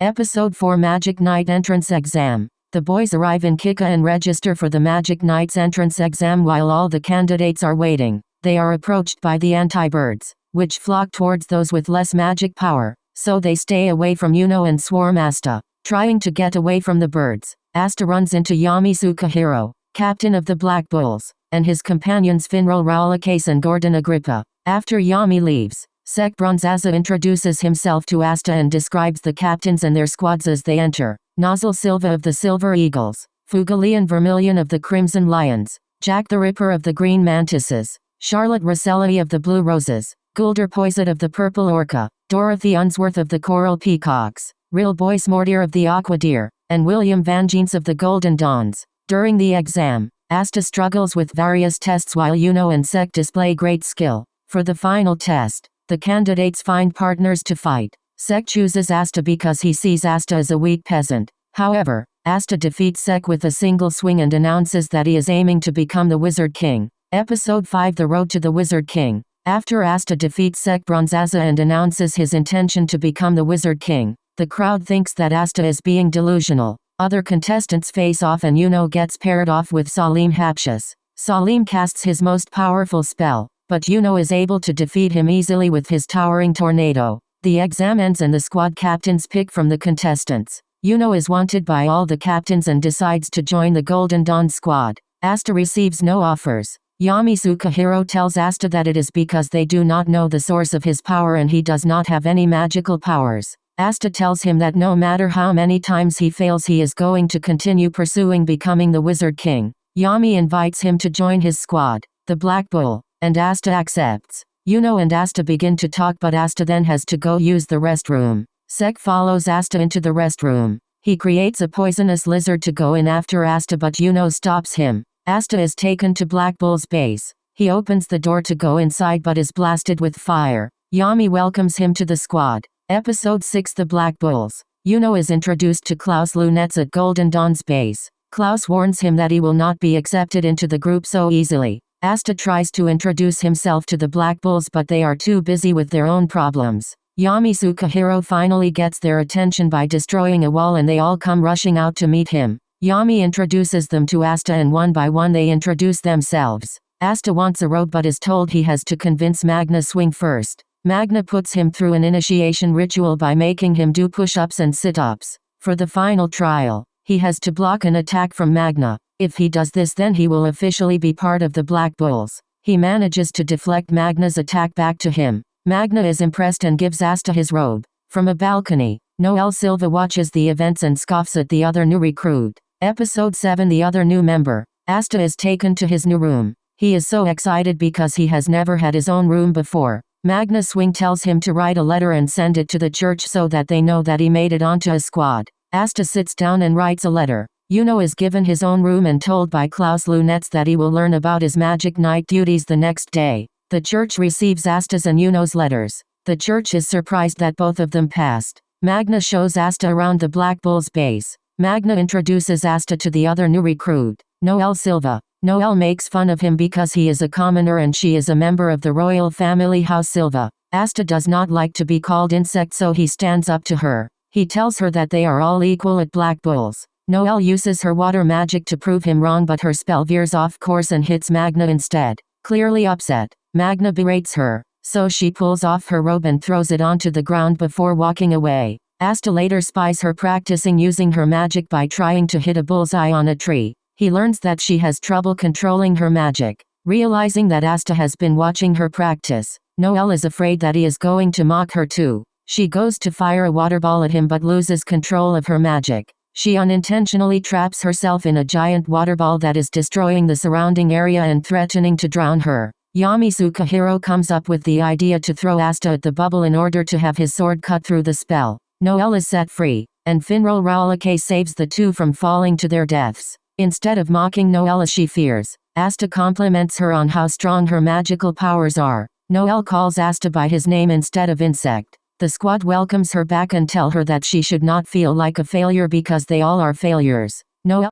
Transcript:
Episode 4 Magic Night Entrance Exam. The boys arrive in Kika and register for the Magic Knight's entrance exam while all the candidates are waiting. They are approached by the anti-birds, which flock towards those with less magic power, so they stay away from Yuno and swarm Asta. Trying to get away from the birds, Asta runs into Yami Tsukahiro, captain of the Black Bulls, and his companions Finral Raulakase and Gordon Agrippa. After Yami leaves, Sek Bronzaza introduces himself to Asta and describes the captains and their squads as they enter. Nozzle Silva of the Silver Eagles, Fugalian Vermilion of the Crimson Lions, Jack the Ripper of the Green Mantises, Charlotte Rosselli of the Blue Roses, Gulder Poiset of the Purple Orca, Dorothy Unsworth of the Coral Peacocks, Real Boyce Mortier of the Aqua Deer, and William Vangeance of the Golden Dawns. During the exam, Asta struggles with various tests while Yuno and Sek display great skill. For the final test, the candidates find partners to fight. Sek chooses Asta because he sees Asta as a weak peasant. However, Asta defeats Sek with a single swing and announces that he is aiming to become the Wizard King. Episode 5 The Road to the Wizard King. After Asta defeats Sek Bronzaza and announces his intention to become the Wizard King, the crowd thinks that Asta is being delusional. Other contestants face off and Yuno gets paired off with Salim Hapshis. Salim casts his most powerful spell, but Yuno is able to defeat him easily with his towering tornado. The exam ends and the squad captains pick from the contestants. Yuno is wanted by all the captains and decides to join the Golden Dawn squad. Asta receives no offers. Yami Tsukahiro tells Asta that it is because they do not know the source of his power and he does not have any magical powers. Asta tells him that no matter how many times he fails he is going to continue pursuing becoming the Wizard King. Yami invites him to join his squad, the Black Bull, and Asta accepts. Yuno and Asta begin to talk but Asta then has to go use the restroom. Sek follows Asta into the restroom. He creates a poisonous lizard to go in after Asta but Yuno stops him. Asta is taken to Black Bull's base. He opens the door to go inside but is blasted with fire. Yami welcomes him to the squad. Episode 6 The Black Bulls. Yuno is introduced to Klaus Lunetz at Golden Dawn's base. Klaus warns him that he will not be accepted into the group so easily. Asta tries to introduce himself to the Black Bulls but they are too busy with their own problems. Yami Tsukahiro finally gets their attention by destroying a wall and they all come rushing out to meet him. Yami introduces them to Asta and one by one they introduce themselves. Asta wants a robe but is told he has to convince Magna swing first. Magna puts him through an initiation ritual by making him do push-ups and sit-ups. For the final trial, he has to block an attack from Magna. If he does this then he will officially be part of the Black Bulls. He manages to deflect Magna's attack back to him. Magna is impressed and gives Asta his robe. From a balcony, Noel Silva watches the events and scoffs at the other new recruit. Episode 7 The Other New Member. Asta is taken to his new room. He is so excited because he has never had his own room before. Magna Swing tells him to write a letter and send it to the church so that they know that he made it onto a squad. Asta sits down and writes a letter. Yuno is given his own room and told by Klaus Lunetz that he will learn about his Magic Night duties the next day. The church receives Asta's and Yuno's letters. The church is surprised that both of them passed. Magna shows Asta around the Black Bull's base. Magna introduces Asta to the other new recruit, Noel Silva. Noel makes fun of him because he is a commoner and she is a member of the royal family House Silva. Asta does not like to be called insect so he stands up to her. He tells her that they are all equal at Black Bulls. Noel uses her water magic to prove him wrong but her spell veers off course and hits Magna instead. Clearly upset, Magna berates her, so she pulls off her robe and throws it onto the ground before walking away. Asta later spies her practicing using her magic by trying to hit a bullseye on a tree. He learns that she has trouble controlling her magic. Realizing that Asta has been watching her practice, Noel is afraid that he is going to mock her too. She goes to fire a water ball at him but loses control of her magic. She unintentionally traps herself in a giant water ball that is destroying the surrounding area and threatening to drown her. Yami Tsukahiro comes up with the idea to throw Asta at the bubble in order to have his sword cut through the spell. Noel is set free, and Finral Raulake saves the two from falling to their deaths. Instead of mocking Noel as she fears, Asta compliments her on how strong her magical powers are. Noel calls Asta by his name instead of insect. The squad welcomes her back and tell her that she should not feel like a failure because they all are failures. Noel